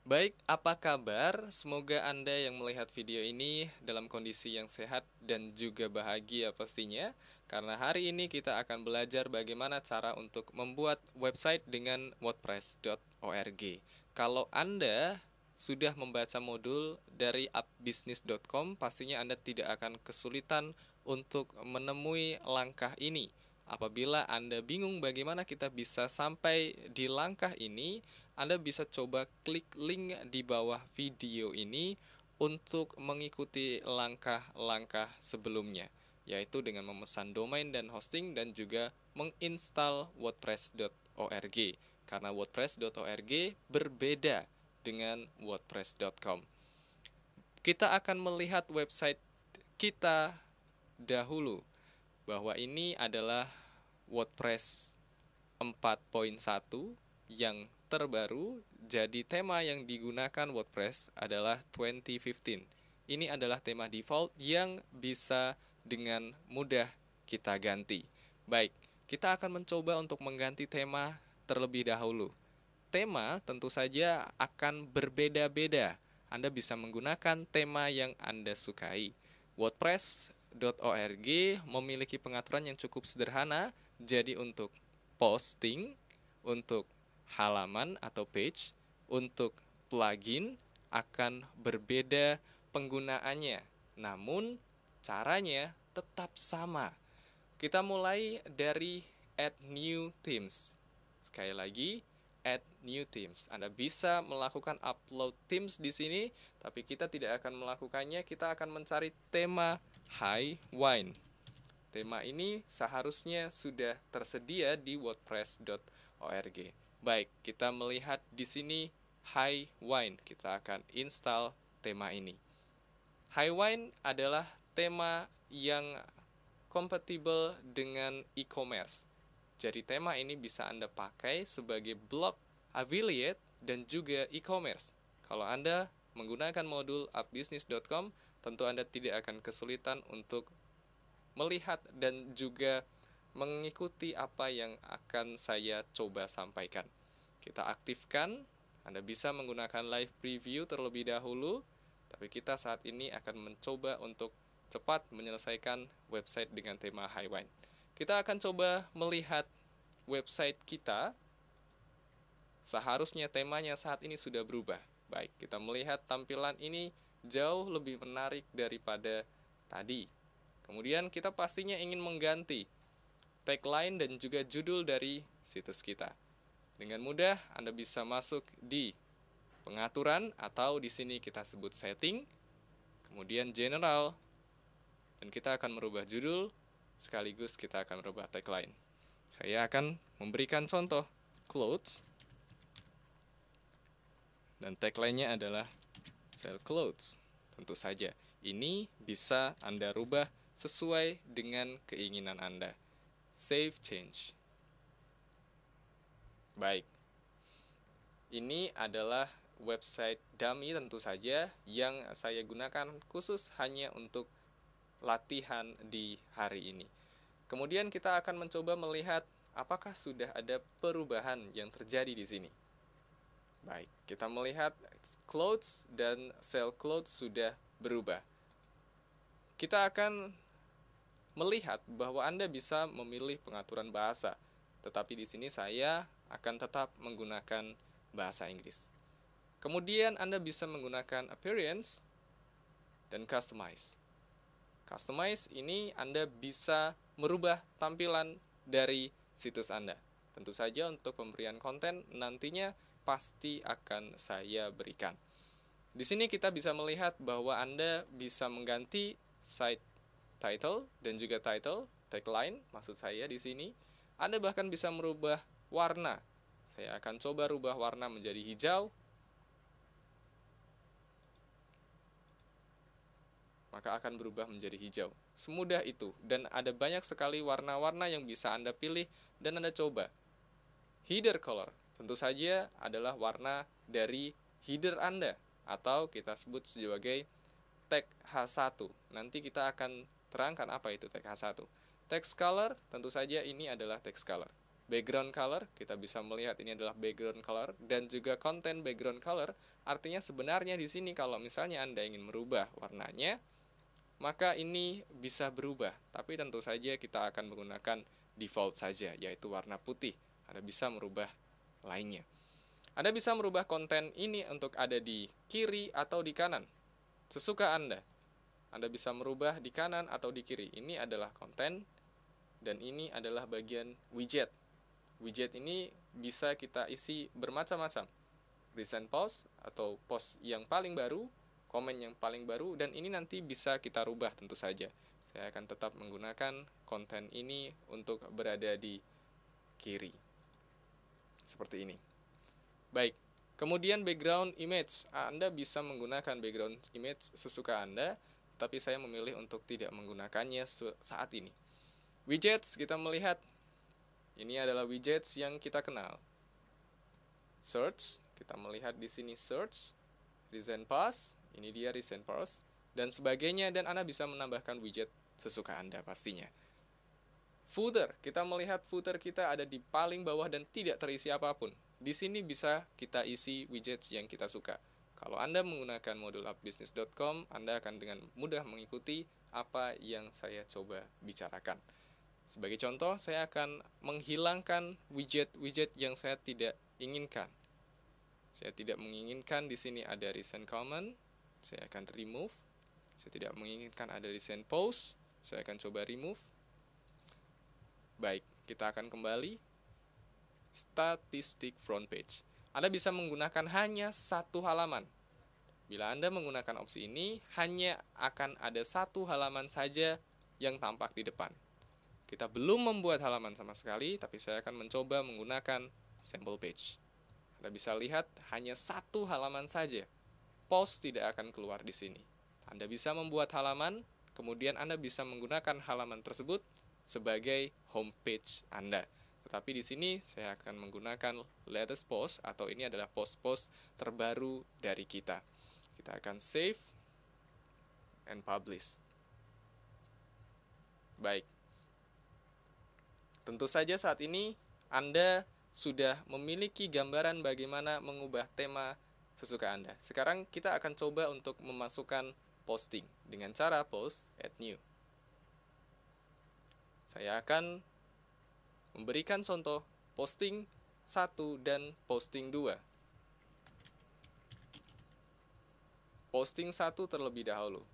Baik, apa kabar? Semoga Anda yang melihat video ini dalam kondisi yang sehat dan juga bahagia pastinya. Karena hari ini kita akan belajar bagaimana cara untuk membuat website dengan wordpress.org. Kalau Anda sudah membaca modul dari appbusiness.com, pastinya Anda tidak akan kesulitan untuk menemui langkah ini. Apabila Anda bingung bagaimana kita bisa sampai di langkah ini, Anda bisa coba klik link di bawah video ini untuk mengikuti langkah-langkah sebelumnya, yaitu dengan memesan domain dan hosting dan juga menginstal wordpress.org. Karena wordpress.org berbeda dengan wordpress.com. Kita akan melihat website kita dahulu, bahwa ini adalah WordPress 4.1 yang terbaru. Jadi tema yang digunakan WordPress adalah 2015. Ini adalah tema default yang bisa dengan mudah kita ganti. Baik, kita akan mencoba untuk mengganti tema terlebih dahulu. Tema tentu saja akan berbeda-beda. Anda bisa menggunakan tema yang Anda sukai. WordPress.org memiliki pengaturan yang cukup sederhana. Jadi untuk posting, untuk halaman atau page, untuk plugin akan berbeda penggunaannya. Namun caranya tetap sama. Kita mulai dari add new themes. Sekali lagi, add new themes. Anda bisa melakukan upload themes di sini, tapi kita tidak akan melakukannya. Kita akan mencari tema high wine. Tema ini seharusnya sudah tersedia di wordpress.org. Baik, kita melihat di sini high wine. Kita akan install tema ini. High wine adalah tema yang kompatibel dengan e-commerce. Jadi tema ini bisa Anda pakai sebagai blog, affiliate, dan juga e-commerce. Kalau Anda menggunakan modul appbusiness.com, tentu Anda tidak akan kesulitan untuk melihat dan juga mengikuti apa yang akan saya coba sampaikan. Kita aktifkan, Anda bisa menggunakan live preview terlebih dahulu, tapi kita saat ini akan mencoba untuk cepat menyelesaikan website dengan tema high wine. Kita akan coba melihat website kita. Seharusnya temanya saat ini sudah berubah. Baik, kita melihat tampilan ini jauh lebih menarik daripada tadi. Kemudian kita pastinya ingin mengganti tagline dan juga judul dari situs kita. Dengan mudah Anda bisa masuk di pengaturan atau di sini kita sebut setting, kemudian general, dan kita akan merubah judul sekaligus kita akan merubah tagline. Saya akan memberikan contoh clothes, dan tagline-nya adalah sell clothes. Tentu saja ini bisa Anda rubah sesuai dengan keinginan Anda. Save change. Baik, ini adalah website dummy tentu saja yang saya gunakan khusus hanya untuk latihan di hari ini. Kemudian kita akan mencoba melihat apakah sudah ada perubahan yang terjadi di sini. Baik, kita melihat clothes dan sell clothes sudah berubah. Kita akan melihat bahwa Anda bisa memilih pengaturan bahasa, tetapi di sini saya akan tetap menggunakan bahasa Inggris. Kemudian Anda bisa menggunakan appearance dan customize. Customize ini Anda bisa merubah tampilan dari situs Anda. Tentu saja untuk pemberian konten nantinya pasti akan saya berikan. Di sini kita bisa melihat bahwa Anda bisa mengganti site title dan juga title, tagline maksud saya di sini. Anda bahkan bisa merubah warna. Saya akan coba rubah warna menjadi hijau. Maka akan berubah menjadi hijau. Semudah itu, dan ada banyak sekali warna-warna yang bisa Anda pilih dan Anda coba. Header color, tentu saja adalah warna dari header Anda, atau kita sebut sebagai tag H1. Nanti kita akan terangkan apa itu tag H1. Text color, tentu saja ini adalah text color. background color, kita bisa melihat ini adalah background color, dan juga content background color. Artinya sebenarnya di sini kalau misalnya Anda ingin merubah warnanya, maka ini bisa berubah. Tapi tentu saja kita akan menggunakan default saja, yaitu warna putih. Anda bisa merubah lainnya. Anda bisa merubah konten ini untuk ada di kiri atau di kanan, sesuka Anda. Anda bisa merubah di kanan atau di kiri. Ini adalah konten, dan ini adalah bagian widget. Widget ini bisa kita isi bermacam-macam. Recent post atau post yang paling baru, komen yang paling baru, dan ini nanti bisa kita rubah tentu saja. Saya akan tetap menggunakan konten ini untuk berada di kiri. Seperti ini. Baik, kemudian background image. Anda bisa menggunakan background image sesuka Anda, tapi saya memilih untuk tidak menggunakannya saat ini. Widgets, kita melihat ini adalah widgets yang kita kenal. Search, kita melihat di sini search, recent post, ini dia recent post, dan sebagainya, dan Anda bisa menambahkan widget sesuka Anda pastinya. Footer, kita melihat footer kita ada di paling bawah dan tidak terisi apapun. Di sini bisa kita isi widgets yang kita suka. Kalau Anda menggunakan modul appbusiness.com, Anda akan dengan mudah mengikuti apa yang saya coba bicarakan. Sebagai contoh, saya akan menghilangkan widget-widget yang saya tidak inginkan. Saya tidak menginginkan di sini ada recent comment, saya akan remove. Saya tidak menginginkan ada recent post, saya akan coba remove. Baik, kita akan kembali. Statistik front page. Anda bisa menggunakan hanya satu halaman. Bila Anda menggunakan opsi ini, hanya akan ada satu halaman saja yang tampak di depan. Kita belum membuat halaman sama sekali, tapi saya akan mencoba menggunakan sample page. Anda bisa lihat hanya satu halaman saja. Post tidak akan keluar di sini. Anda bisa membuat halaman, kemudian Anda bisa menggunakan halaman tersebut sebagai homepage Anda. Tetapi di sini saya akan menggunakan latest post, atau ini adalah post-post terbaru dari kita. Kita akan save and publish. Baik. Tentu saja saat ini Anda sudah memiliki gambaran bagaimana mengubah tema sesuka Anda. Sekarang kita akan coba untuk memasukkan posting dengan cara post add new. Saya akan memberikan contoh posting 1 dan posting 2. Posting 1 terlebih dahulu.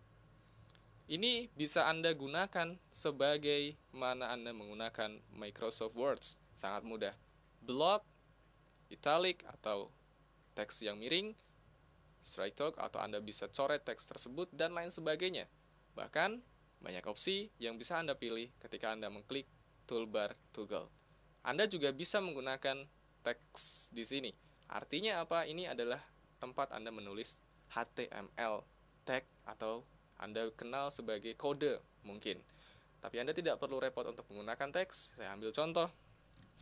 Ini bisa Anda gunakan sebagai mana Anda menggunakan Microsoft Word. Sangat mudah. Block, italic atau teks yang miring, strike talk atau Anda bisa coret teks tersebut, dan lain sebagainya. Bahkan banyak opsi yang bisa Anda pilih ketika Anda mengklik toolbar toggle. Anda juga bisa menggunakan teks di sini. Artinya apa? Ini adalah tempat Anda menulis HTML tag atau Anda kenal sebagai kode mungkin. Tapi Anda tidak perlu repot untuk menggunakan teks. Saya ambil contoh.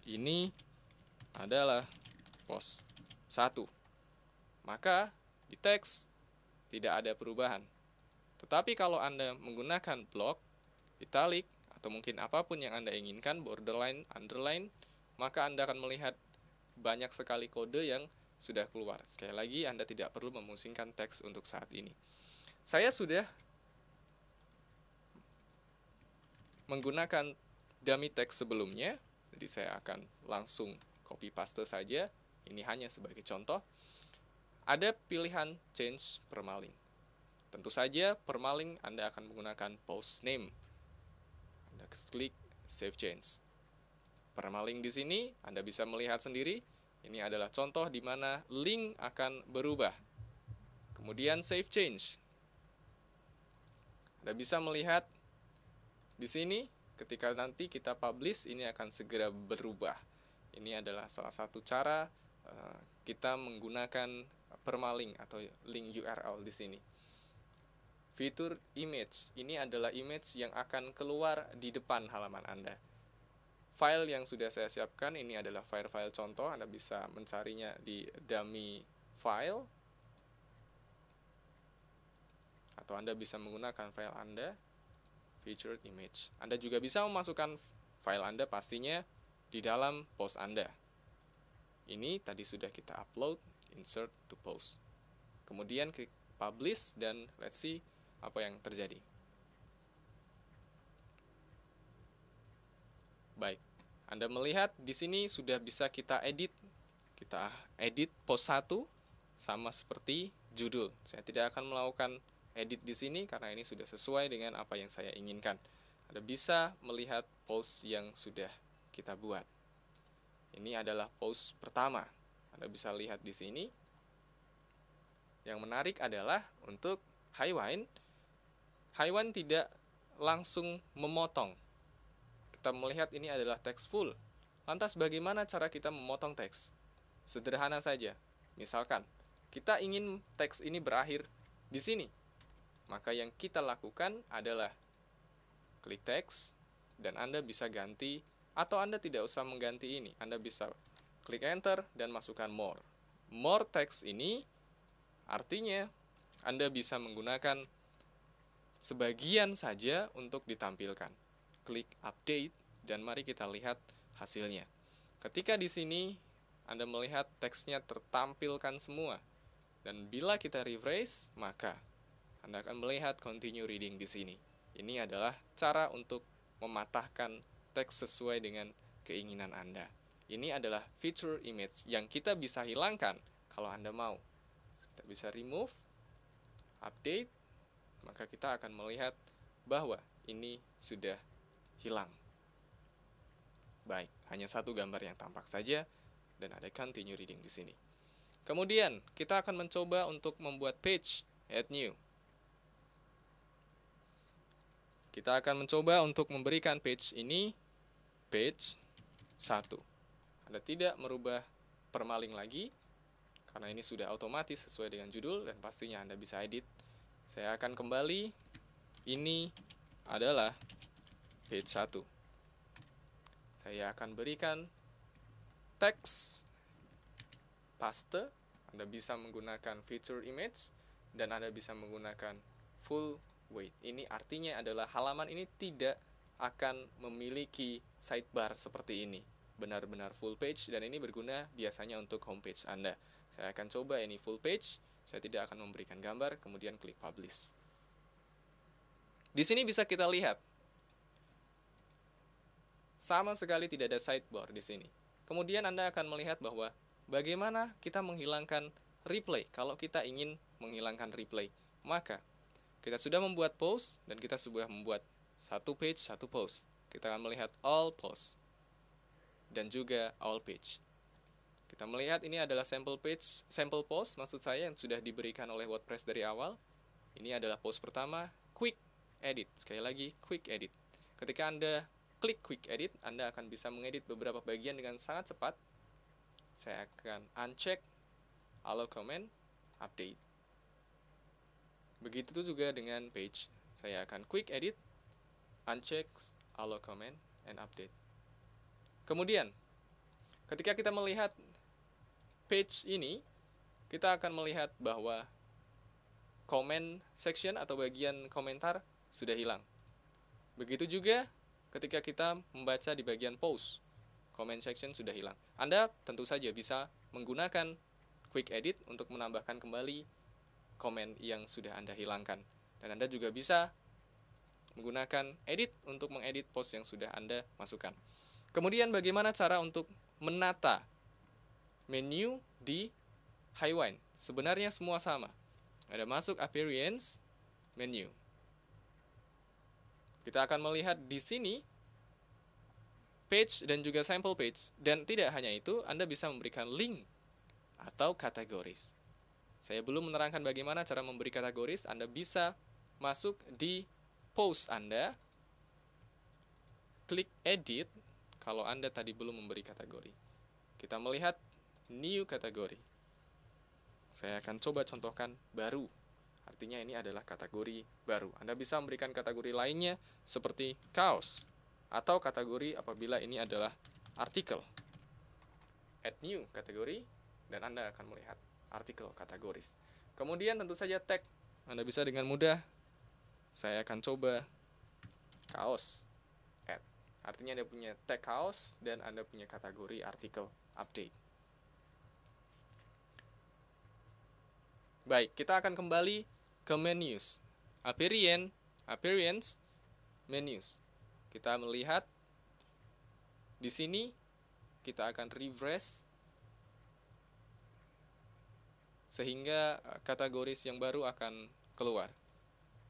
Ini adalah post 1. Maka di teks tidak ada perubahan. Tetapi kalau Anda menggunakan block, italic, atau mungkin apapun yang Anda inginkan, borderline, underline, maka Anda akan melihat banyak sekali kode yang sudah keluar. Sekali lagi, Anda tidak perlu memusingkan teks untuk saat ini. Saya sudah menggunakan dummy text sebelumnya, jadi saya akan langsung copy paste saja. Ini hanya sebagai contoh. Ada pilihan change permalink. Tentu saja permalink Anda akan menggunakan post name. Anda klik save change. Permalink di sini Anda bisa melihat sendiri. Ini adalah contoh di mana link akan berubah. Kemudian save change. Anda bisa melihat di sini, ketika nanti kita publish, ini akan segera berubah. Ini adalah salah satu cara kita menggunakan permalink atau link URL di sini. Fitur image, ini adalah image yang akan keluar di depan halaman Anda. File yang sudah saya siapkan, ini adalah file-file contoh. Anda bisa mencarinya di dummy file, atau Anda bisa menggunakan file Anda. Featured image. Anda juga bisa memasukkan file Anda pastinya di dalam post Anda. Ini tadi sudah kita upload, insert to post. Kemudian klik publish dan let's see apa yang terjadi. Baik, Anda melihat di sini sudah bisa kita edit. Kita edit post 1 sama seperti judul. Saya tidak akan melakukan edit di sini karena ini sudah sesuai dengan apa yang saya inginkan. Anda bisa melihat post yang sudah kita buat. Ini adalah post pertama. Anda bisa lihat di sini. Yang menarik adalah untuk Haiwan tidak langsung memotong. Kita melihat ini adalah teks full. Lantas bagaimana cara kita memotong teks? Sederhana saja. Misalkan, kita ingin teks ini berakhir di sini. Maka yang kita lakukan adalah klik teks, dan Anda bisa ganti, atau Anda tidak usah mengganti ini. Anda bisa klik enter dan masukkan more. More text ini artinya Anda bisa menggunakan sebagian saja untuk ditampilkan. Klik update dan mari kita lihat hasilnya. Ketika di sini Anda melihat teksnya tertampilkan semua. Dan bila kita refresh, maka Anda akan melihat continue reading di sini. Ini adalah cara untuk mematahkan teks sesuai dengan keinginan Anda. Ini adalah feature image yang kita bisa hilangkan kalau Anda mau. Kita bisa remove, update, maka kita akan melihat bahwa ini sudah hilang. Baik, hanya satu gambar yang tampak saja dan ada continue reading di sini. Kemudian, kita akan mencoba untuk membuat page add new. Kita akan mencoba untuk memberikan page ini page 1. Anda tidak merubah permaling lagi karena ini sudah otomatis sesuai dengan judul dan pastinya Anda bisa edit. Saya akan kembali. Ini adalah page 1. Saya akan berikan teks paste. Anda bisa menggunakan feature image dan Anda bisa menggunakan full weight. Ini artinya adalah halaman ini tidak akan memiliki sidebar seperti ini. Benar-benar full page dan ini berguna biasanya untuk homepage Anda. Saya akan coba ini full page. Saya tidak akan memberikan gambar, kemudian klik publish. Di sini bisa kita lihat sama sekali tidak ada sidebar di sini. Kemudian Anda akan melihat bahwa bagaimana kita menghilangkan replay. Kalau kita ingin menghilangkan replay, maka kita sudah membuat post dan kita sudah membuat satu page, satu post. Kita akan melihat all post dan juga all page. Kita melihat ini adalah sample page, sample post maksud saya yang sudah diberikan oleh WordPress dari awal. Ini adalah post pertama, quick edit. Sekali lagi, quick edit. Ketika Anda klik quick edit, Anda akan bisa mengedit beberapa bagian dengan sangat cepat. Saya akan uncheck, allow comment, update. Begitu juga dengan page. Saya akan quick edit, uncheck, allow comment, and update. Kemudian, ketika kita melihat page ini, kita akan melihat bahwa comment section atau bagian komentar sudah hilang. Begitu juga ketika kita membaca di bagian post, comment section sudah hilang. Anda tentu saja bisa menggunakan quick edit untuk menambahkan kembali komen yang sudah Anda hilangkan. Dan Anda juga bisa menggunakan edit untuk mengedit post yang sudah Anda masukkan. Kemudian bagaimana cara untuk menata menu di Haiwan? Sebenarnya semua sama. Ada masuk appearance, menu. Kita akan melihat di sini page dan juga sample page. Dan tidak hanya itu, Anda bisa memberikan link atau kategoris. Saya belum menerangkan bagaimana cara memberi kategoris. Anda bisa masuk di post Anda, klik edit kalau Anda tadi belum memberi kategori. Kita melihat new kategori. Saya akan coba contohkan baru. Artinya ini adalah kategori baru. Anda bisa memberikan kategori lainnya seperti kaos atau kategori apabila ini adalah artikel. Add new kategori dan Anda akan melihat artikel kategoris. Kemudian tentu saja tag. Anda bisa dengan mudah. Saya akan coba kaos. Add. Artinya Anda punya tag house dan Anda punya kategori artikel update. Baik, kita akan kembali ke menus. Appearance, menus. Kita melihat di sini kita akan refresh sehingga kategoris yang baru akan keluar.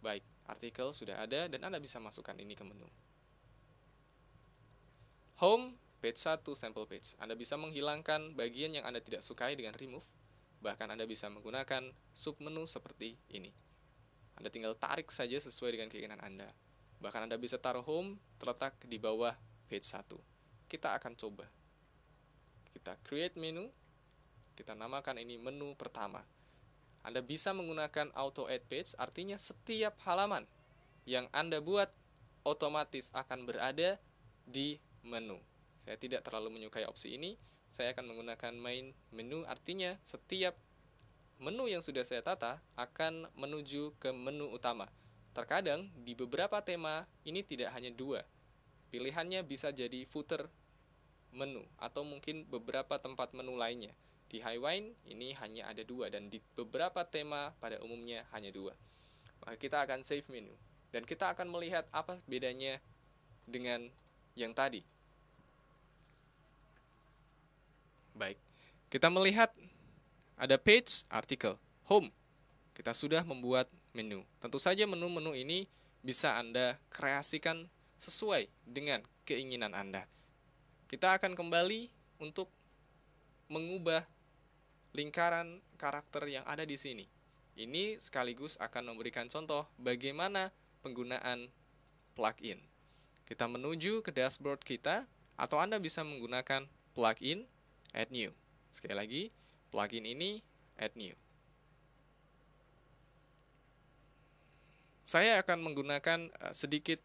Baik, artikel sudah ada dan Anda bisa masukkan ini ke menu. Home, page 1, sample page. Anda bisa menghilangkan bagian yang Anda tidak sukai dengan remove. Bahkan Anda bisa menggunakan submenu seperti ini. Anda tinggal tarik saja sesuai dengan keinginan Anda. Bahkan Anda bisa taruh home terletak di bawah page 1. Kita akan coba. Kita create menu. Kita namakan ini menu pertama. Anda bisa menggunakan auto add page, artinya setiap halaman yang Anda buat otomatis akan berada di menu. Saya tidak terlalu menyukai opsi ini. Saya akan menggunakan main menu, artinya setiap menu yang sudah saya tata akan menuju ke menu utama. Terkadang di beberapa tema ini tidak hanya 2. Pilihannya bisa jadi footer menu atau mungkin beberapa tempat menu lainnya. Di Highwine ini hanya ada 2 dan di beberapa tema pada umumnya hanya 2. Maka kita akan save menu dan kita akan melihat apa bedanya dengan yang tadi. Baik, kita melihat ada page, artikel, home. Kita sudah membuat menu. Tentu saja menu-menu ini bisa Anda kreasikan sesuai dengan keinginan Anda. Kita akan kembali untuk mengubah lingkaran karakter yang ada di sini. Ini sekaligus akan memberikan contoh bagaimana penggunaan plugin. Kita menuju ke dashboard kita, atau Anda bisa menggunakan plugin, add new. Sekali lagi, plugin ini, add new. Saya akan menggunakan sedikit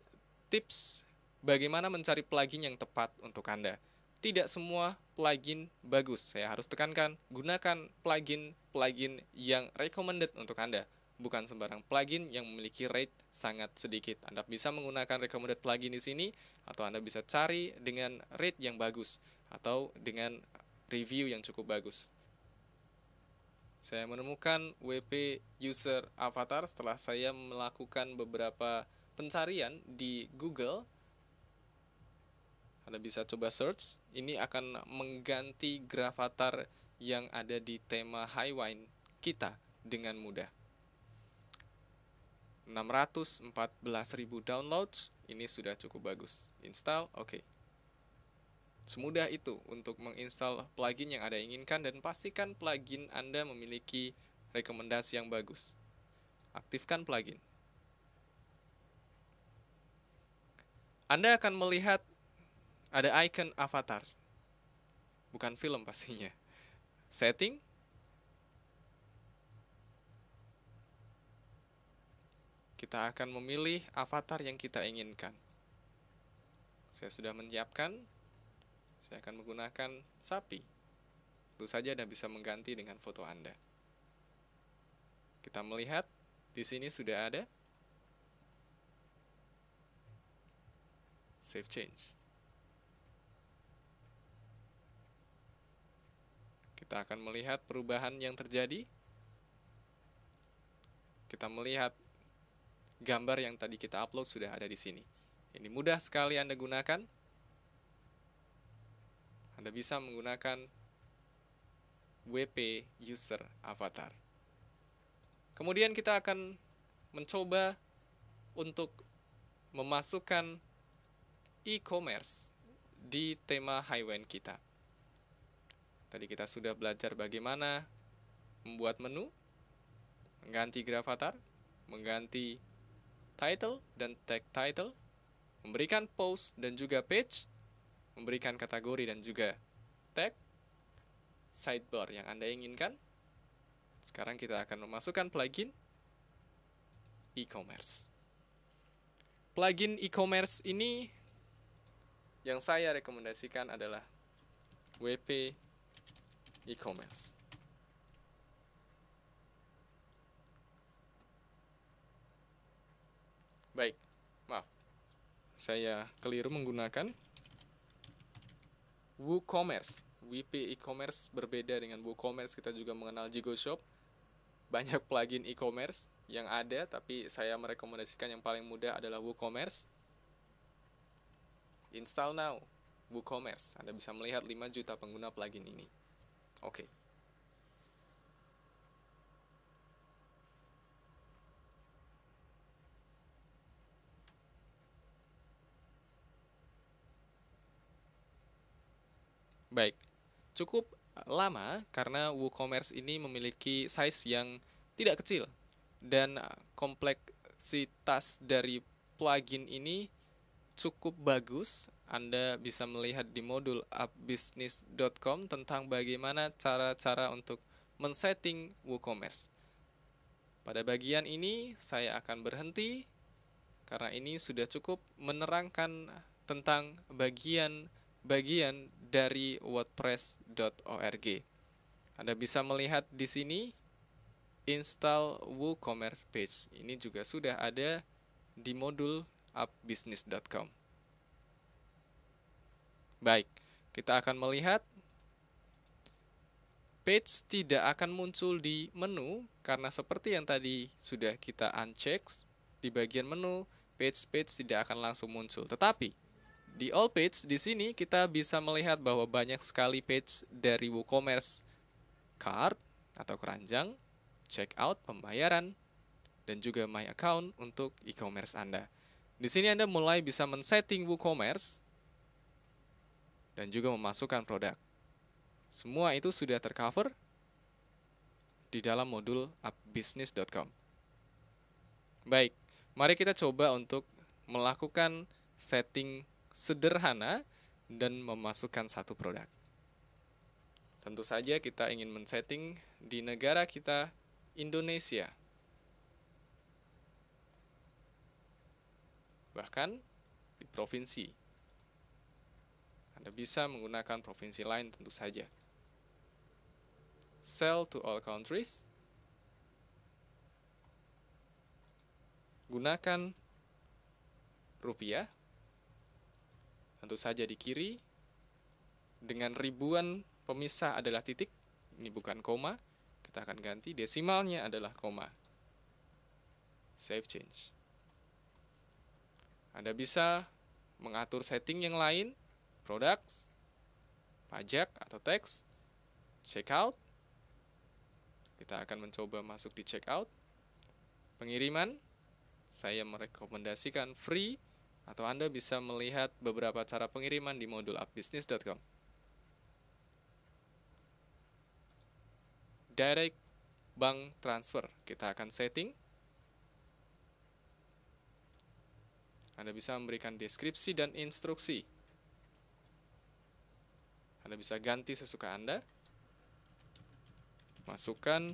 tips bagaimana mencari plugin yang tepat untuk Anda. Tidak semua plugin bagus. Saya harus tekankan, gunakan plugin yang recommended untuk Anda. Bukan sembarang plugin yang memiliki rate sangat sedikit. Anda bisa menggunakan recommended plugin di sini, atau Anda bisa cari dengan rate yang bagus, atau dengan review yang cukup bagus. Saya menemukan WP User Avatar setelah saya melakukan beberapa pencarian di Google. Anda bisa coba search, ini akan mengganti gravatar yang ada di tema Highwine kita dengan mudah. 614.000 downloads, ini sudah cukup bagus. Install, oke. Semudah itu untuk menginstal plugin yang Anda inginkan dan pastikan plugin Anda memiliki rekomendasi yang bagus. Aktifkan plugin. Anda akan melihat ada icon avatar. Bukan film pastinya. Setting. Kita akan memilih avatar yang kita inginkan. Saya sudah menyiapkan. Saya akan menggunakan sapi. Tentu saja Anda bisa mengganti dengan foto Anda. Kita melihat di sini sudah ada save change. Kita akan melihat perubahan yang terjadi. Kita melihat gambar yang tadi kita upload sudah ada di sini. Ini mudah sekali Anda gunakan. Anda bisa menggunakan WP User Avatar. Kemudian kita akan mencoba untuk memasukkan e-commerce di tema Highwine kita. Tadi kita sudah belajar bagaimana membuat menu, mengganti gravatar, mengganti title dan tag title, memberikan post dan juga page, memberikan kategori dan juga tag, sidebar yang Anda inginkan. Sekarang kita akan memasukkan plugin e-commerce. Plugin e-commerce ini yang saya rekomendasikan adalah WP e-commerce. Baik, maaf. saya keliru menggunakan WooCommerce. WP e-commerce berbeda dengan WooCommerce. Kita juga mengenal JigoShop. Banyak plugin e-commerce yang ada, tapi saya merekomendasikan yang paling mudah adalah WooCommerce. Install now WooCommerce. Anda bisa melihat 5 juta pengguna plugin ini. Oke. Baik, cukup lama karena WooCommerce ini memiliki size yang tidak kecil dan kompleksitas dari plugin ini cukup bagus. Anda bisa melihat di modul appbusiness.com tentang bagaimana cara-cara untuk men-setting WooCommerce. Pada bagian ini saya akan berhenti karena ini sudah cukup menerangkan tentang bagian dari wordpress.org. Anda bisa melihat di sini install WooCommerce page. Ini juga sudah ada di modul appbusiness.com. Baik, kita akan melihat page tidak akan muncul di menu karena seperti yang tadi sudah kita uncheck di bagian menu, page tidak akan langsung muncul. Tetapi di all page di sini kita bisa melihat bahwa banyak sekali page dari WooCommerce, cart atau keranjang, checkout, pembayaran, dan juga my account untuk e-commerce Anda. Di sini Anda mulai bisa men-setting WooCommerce dan juga memasukkan produk. Semua itu sudah tercover di dalam modul appbusiness.com. Baik, mari kita coba untuk melakukan setting sederhana dan memasukkan satu produk. Tentu saja kita ingin men-setting di negara kita, Indonesia. Bahkan di provinsi. Anda bisa menggunakan provinsi lain tentu saja. Sell to all countries. Gunakan rupiah. Tentu saja di kiri. Dengan ribuan pemisah adalah titik. Ini bukan koma. Kita akan ganti. Desimalnya adalah koma. Save change. Anda bisa mengatur setting yang lain. Products, pajak atau tax, checkout. Kita akan mencoba masuk di checkout. Pengiriman, saya merekomendasikan free atau Anda bisa melihat beberapa cara pengiriman di modul appbusiness.com. Direct bank transfer, kita akan setting. Anda bisa memberikan deskripsi dan instruksi. Anda bisa ganti sesuka Anda. Masukkan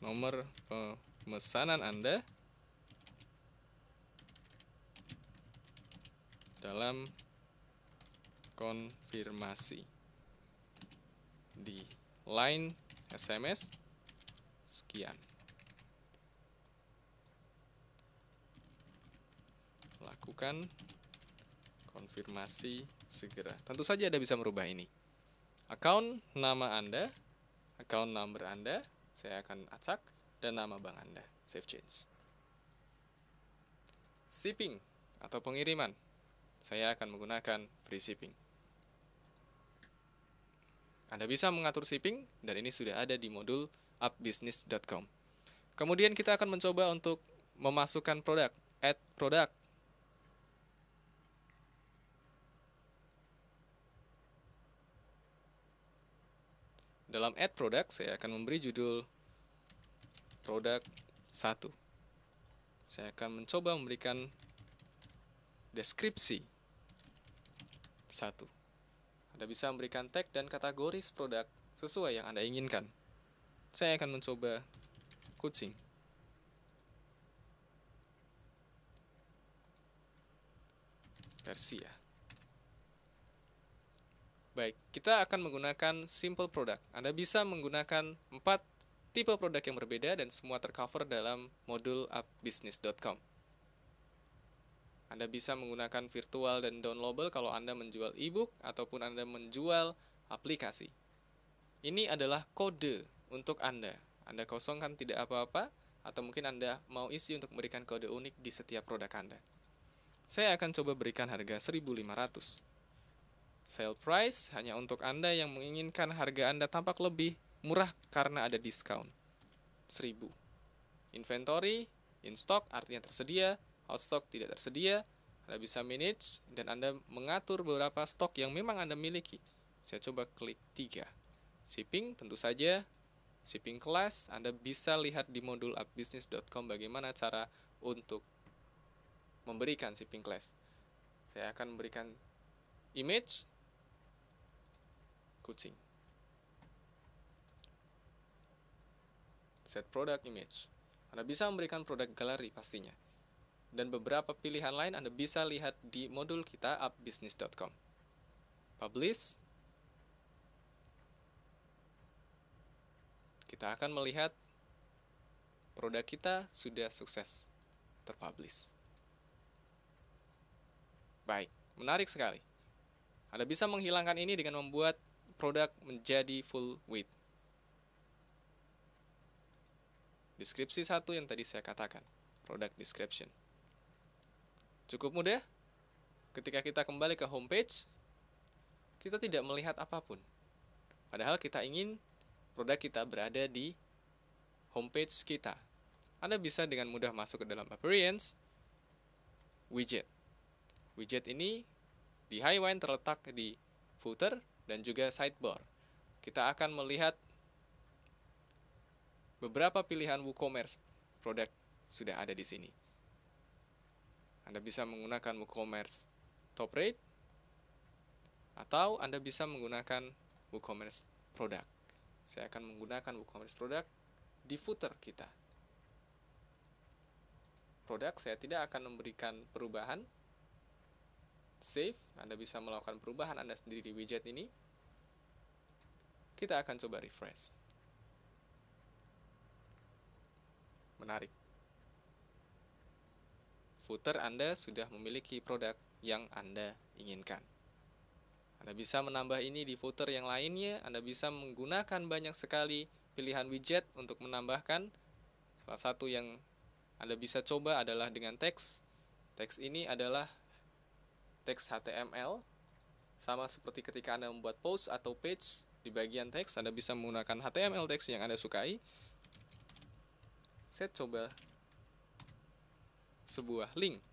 nomor pemesanan Anda dalam konfirmasi di line SMS sekian. Lakukan konfirmasi segera. Tentu saja Anda bisa merubah ini. Account nama Anda, account number Anda, saya akan acak, dan nama bank Anda. Save change. Shipping atau pengiriman, saya akan menggunakan free shipping. Anda bisa mengatur shipping, dan ini sudah ada di modul appbusiness.com. Kemudian kita akan mencoba untuk memasukkan produk, add product. Dalam add product, saya akan memberi judul produk 1. Saya akan mencoba memberikan deskripsi 1. Anda bisa memberikan tag dan kategoris produk sesuai yang Anda inginkan. Saya akan mencoba kucing. Persia. Baik, kita akan menggunakan simple product. Anda bisa menggunakan 4 tipe produk yang berbeda dan semua tercover dalam modul appbusiness.com. Anda bisa menggunakan virtual dan downloadable kalau Anda menjual e-book ataupun Anda menjual aplikasi. Ini adalah kode untuk Anda. Anda kosongkan tidak apa-apa, atau mungkin Anda mau isi untuk memberikan kode unik di setiap produk Anda. Saya akan coba berikan harga 1.500. Sale price hanya untuk Anda yang menginginkan harga Anda tampak lebih murah karena ada diskon. 1.000. Inventory, in stock artinya tersedia, out stock tidak tersedia. Anda bisa manage dan Anda mengatur beberapa stok yang memang Anda miliki. Saya coba klik 3. Shipping tentu saja. Shipping class Anda bisa lihat di modul appbusiness.com bagaimana cara untuk memberikan shipping class. Saya akan memberikan image kucing. Set product image. Anda bisa memberikan produk galeri pastinya. Dan beberapa pilihan lain Anda bisa lihat di modul kita appbusiness.com. Publish. Kita akan melihat produk kita sudah sukses terpublish. Baik, menarik sekali. Anda bisa menghilangkan ini dengan membuat produk menjadi full width. Deskripsi 1 yang tadi saya katakan, product description. Cukup mudah. Ketika kita kembali ke homepage, kita tidak melihat apapun. Padahal kita ingin produk kita berada di homepage kita. Anda bisa dengan mudah masuk ke dalam appearance, widget. Widget ini di Highline terletak di footer dan juga sidebar. Kita akan melihat beberapa pilihan WooCommerce produk sudah ada di sini. Anda bisa menggunakan WooCommerce top rate atau Anda bisa menggunakan WooCommerce produk. Saya akan menggunakan WooCommerce produk di footer kita. Produk saya tidak akan memberikan perubahan. Save, Anda bisa melakukan perubahan Anda sendiri di widget ini. Kita akan coba refresh. Menarik. Footer Anda sudah memiliki produk yang Anda inginkan. Anda bisa menambah ini di footer yang lainnya. Anda bisa menggunakan banyak sekali pilihan widget untuk menambahkan. Salah satu yang Anda bisa coba adalah dengan teks. Teks ini adalah teks HTML. Sama seperti ketika Anda membuat post atau page di bagian teks, Anda bisa menggunakan HTML teks yang Anda sukai. Saya coba sebuah link.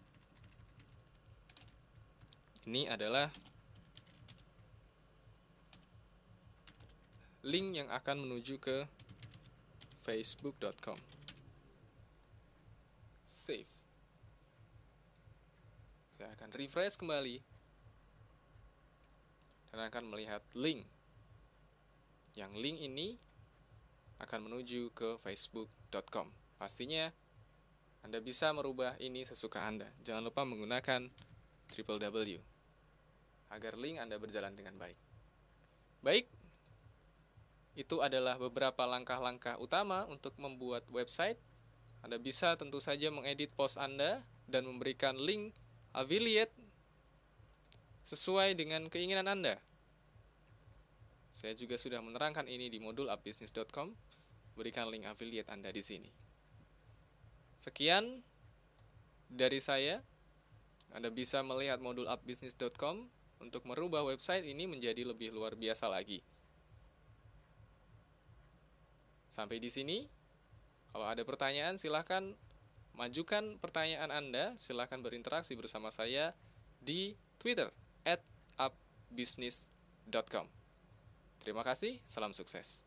Ini adalah link yang akan menuju ke facebook.com. Save. Saya akan refresh kembali dan akan melihat link. Yang link ini akan menuju ke facebook.com. Pastinya Anda bisa merubah ini sesuka Anda. Jangan lupa menggunakan www agar link Anda berjalan dengan baik. Baik, itu adalah beberapa langkah-langkah utama untuk membuat website. Anda bisa tentu saja mengedit post Anda dan memberikan link affiliate sesuai dengan keinginan Anda. Saya juga sudah menerangkan ini di modul appbusiness.com. Berikan link affiliate Anda di sini. Sekian dari saya. Anda bisa melihat modul appbusiness.com untuk merubah website ini menjadi lebih luar biasa lagi. Sampai di sini. Kalau ada pertanyaan, silahkan majukan pertanyaan Anda. Silahkan berinteraksi bersama saya di Twitter @appbusiness.com. Terima kasih, salam sukses.